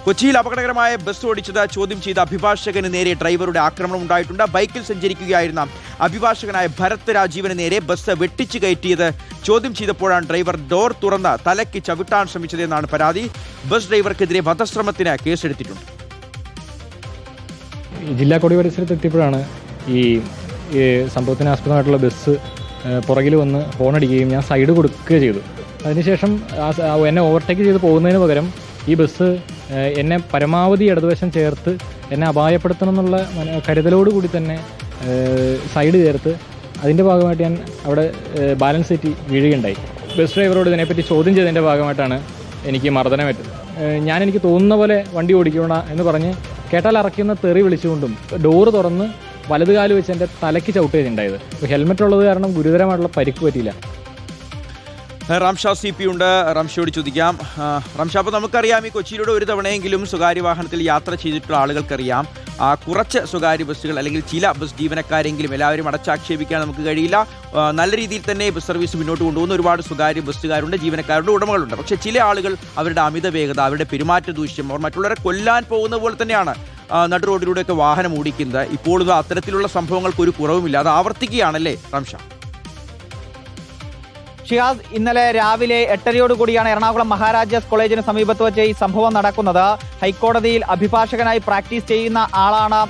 കൊച്ചിയിൽ അപകടകരമായ ബസ് ഓടിച്ചത് ചോദ്യം ചെയ്ത അഭിഭാഷകന് നേരെ ഡ്രൈവറുടെ ആക്രമണം ഉണ്ടായിട്ടുണ്ട്. ബൈക്കിൽ സഞ്ചരിക്കുകയായിരുന്ന അഭിഭാഷകനായ ഭരത് രാജീവന് നേരെ ബസ് വെട്ടിച്ചു കയറ്റിയത് ചോദ്യം ചെയ്തപ്പോഴാണ് ഡ്രൈവർ ഡോർ തുറന്ന് തലയ്ക്ക് ചവിട്ടാൻ ശ്രമിച്ചതെന്നാണ് പരാതി. ബസ് ഡ്രൈവർക്കെതിരെ വധശ്രമത്തിന് കേസെടുത്തിട്ടുണ്ട്. ജില്ലാ കോടതി പരിസരത്ത് എത്തിയപ്പോഴാണ് ഈ സംഭവത്തിന് ആസ്പദമായിട്ടുള്ള ബസ് പുറകിൽ വന്ന് ഹോണടിക്കുകയും ഞാൻ സൈഡ് കൊടുക്കുകയും ചെയ്തു. അതിനുശേഷം എന്നെ ഓവർടേക്ക് ചെയ്ത് പോകുന്നതിന് പകരം ഈ ബസ് എന്നെ പരമാവധി ഇടതുവശം ചേർത്ത് എന്നെ അപായപ്പെടുത്തണം എന്നുള്ള കരുതലോടുകൂടി തന്നെ സൈഡ് ചേർത്ത് അതിൻ്റെ ഭാഗമായിട്ട് ഞാൻ അവിടെ ബാലൻസ് തെറ്റി വീഴുകയുണ്ടായി. ബസ് ഡ്രൈവറോട് ഇതിനെപ്പറ്റി ചോദ്യം ചെയ്തതിൻ്റെ ഭാഗമായിട്ടാണ് എനിക്ക് മർദ്ദനമേറ്റത്. എനിക്ക് തോന്നുന്ന പോലെ വണ്ടി ഓടിക്കണ എന്ന് പറഞ്ഞ് കേട്ടാൽ അറക്കുന്ന തെറി വിളിച്ചുകൊണ്ടും ഡോറ് തുറന്ന് വലതുകാല് വെച്ച് എൻ്റെ തലയ്ക്ക് ചവിട്ടുകയുണ്ടായത്. അപ്പോൾ ഹെൽമെറ്റ് ഉള്ളത് കാരണം ഗുരുതരമായിട്ടുള്ള പരിക്ക് പറ്റിയില്ല. റംഷ CP ഉണ്ട്, റംഷയോട് ചോദിക്കാം. റംഷ, അപ്പോൾ നമുക്കറിയാം ഈ കൊച്ചിയിലൂടെ ഒരു തവണയെങ്കിലും സ്വകാര്യ വാഹനത്തിൽ യാത്ര ചെയ്തിട്ടുള്ള ആളുകൾക്കറിയാം കുറച്ച് സ്വകാര്യ ബസ്സുകൾ അല്ലെങ്കിൽ ചില ബസ് ജീവനക്കാരെങ്കിലും എല്ലാവരും അടച്ചാക്ഷേപിക്കാൻ നമുക്ക് കഴിയില്ല. നല്ല രീതിയിൽ തന്നെ ബസ് സർവീസ് മുന്നോട്ട് കൊണ്ടുപോകുന്ന ഒരുപാട് സ്വകാര്യ ബസ്സുകാരുണ്ട്, ജീവനക്കാരുടെ ഉടമകളുണ്ട്. പക്ഷേ ചില ആളുകൾ അവരുടെ അമിത വേഗത, അവരുടെ പെരുമാറ്റ ദൂഷ്യം, അവർ മറ്റുള്ളവരെ കൊല്ലാൻ പോകുന്ന പോലെ തന്നെയാണ് നടു റോഡിലൂടെയൊക്കെ വാഹനം ഓടിക്കുന്നത്. ഇപ്പോൾ ഇത് അത്തരത്തിലുള്ള സംഭവങ്ങൾക്ക് ഒരു കുറവുമില്ല, അത് ആവർത്തിക്കുകയാണല്ലേ റംഷ? ഷിയാസ്, ഇന്നലെ രാവിലെ 8:30 എറണാകുളം മഹാരാജാസ് കോളേജിന് സമീപത്ത് വെച്ച് ഈ സംഭവം നടക്കുന്നത്. ഹൈക്കോടതിയിൽ അഭിഭാഷകനായി പ്രാക്ടീസ് ചെയ്യുന്ന ആളാണ്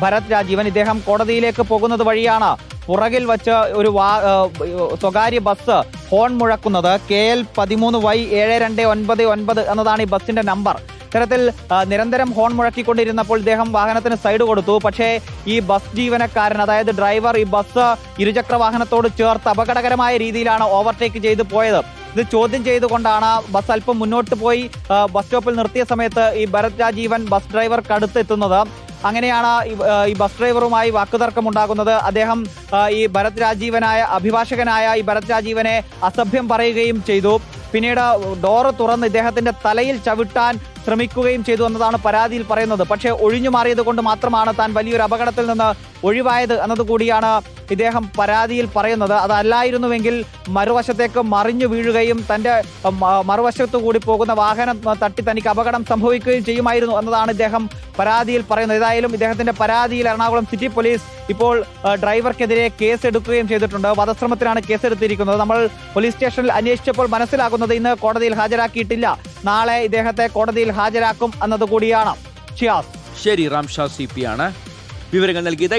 ഭരത് രാജീവൻ. ഇദ്ദേഹം കോടതിയിലേക്ക് പോകുന്നത് വഴിയാണ് പുറകിൽ വച്ച് ഒരു സ്വകാര്യ ബസ് ഹോൺ മുഴക്കുന്നത്. KL 13Y7299 എന്നതാണ് ഈ ബസിന്റെ നമ്പർ. ഇത്തരത്തിൽ നിരന്തരം ഹോൺ മുഴക്കിക്കൊണ്ടിരുന്നപ്പോൾ ഇദ്ദേഹം വാഹനത്തിന് സൈഡ് കൊടുത്തു. പക്ഷേ ഈ ബസ് ജീവനക്കാരൻ, അതായത് ഡ്രൈവർ, ഈ ബസ് ഇരുചക്ര വാഹനത്തോട് ചേർത്ത് അപകടകരമായ രീതിയിലാണ് ഓവർടേക്ക് ചെയ്തു പോയത്. ഇത് ചോദ്യം ചെയ്തുകൊണ്ടാണ് ബസ് അല്പം മുന്നോട്ട് പോയി ബസ് സ്റ്റോപ്പിൽ നിർത്തിയ സമയത്ത് ഈ ഭരത് രാജീവൻ ബസ് ഡ്രൈവർക്ക് അടുത്തെത്തുന്നത്. അങ്ങനെയാണ് ഈ ബസ് ഡ്രൈവറുമായി വാക്കുതർക്കം ഉണ്ടാകുന്നത്. അദ്ദേഹം ഈ അഭിഭാഷകനായ ഈ ഭരത് രാജീവനെ അസഭ്യം പറയുകയും ചെയ്തു. പിന്നീട് ഡോറ് തുറന്ന് ഇദ്ദേഹത്തിന്റെ തലയിൽ ചവിട്ടാൻ ശ്രമിക്കുകയും ചെയ്തു എന്നതാണ് പരാതിയിൽ പറയുന്നത്. പക്ഷേ ഒഴിഞ്ഞു മാറിയത് കൊണ്ട് മാത്രമാണ് താൻ വലിയൊരു അപകടത്തിൽ നിന്ന് ഒഴിവായത് എന്നതുകൂടിയാണ് ഇദ്ദേഹം പരാതിയിൽ പറയുന്നത്. അതല്ലായിരുന്നുവെങ്കിൽ മറുവശത്തേക്ക് മറിഞ്ഞു വീഴുകയും തന്റെ മറുവശത്തു കൂടി പോകുന്ന വാഹനം തട്ടി തനിക്ക് അപകടം സംഭവിക്കുകയും ചെയ്യുമായിരുന്നു എന്നതാണ് ഇദ്ദേഹം പരാതിയിൽ പറയുന്നത്. ഏതായാലും ഇദ്ദേഹത്തിന്റെ പരാതിയിൽ എറണാകുളം സിറ്റി പോലീസ് ഇപ്പോൾ ഡ്രൈവർക്കെതിരെ കേസെടുക്കുകയും ചെയ്തിട്ടുണ്ട്. വധശ്രമത്തിനാണ് കേസെടുത്തിരിക്കുന്നത്. നമ്മൾ പോലീസ് സ്റ്റേഷനിൽ അന്വേഷിച്ചപ്പോൾ മനസ്സിലാക്കുന്നത് ഇന്ന് കോടതിയിൽ ഹാജരാക്കിയിട്ടില്ല, നാളെ ഇദ്ദേഹത്തെ കോടതിയിൽ ഹാജരാക്കും എന്നതുകൂടിയാണ്. ശരി, റംഷ CP ആണ് വിവരങ്ങൾ നൽകിയത്.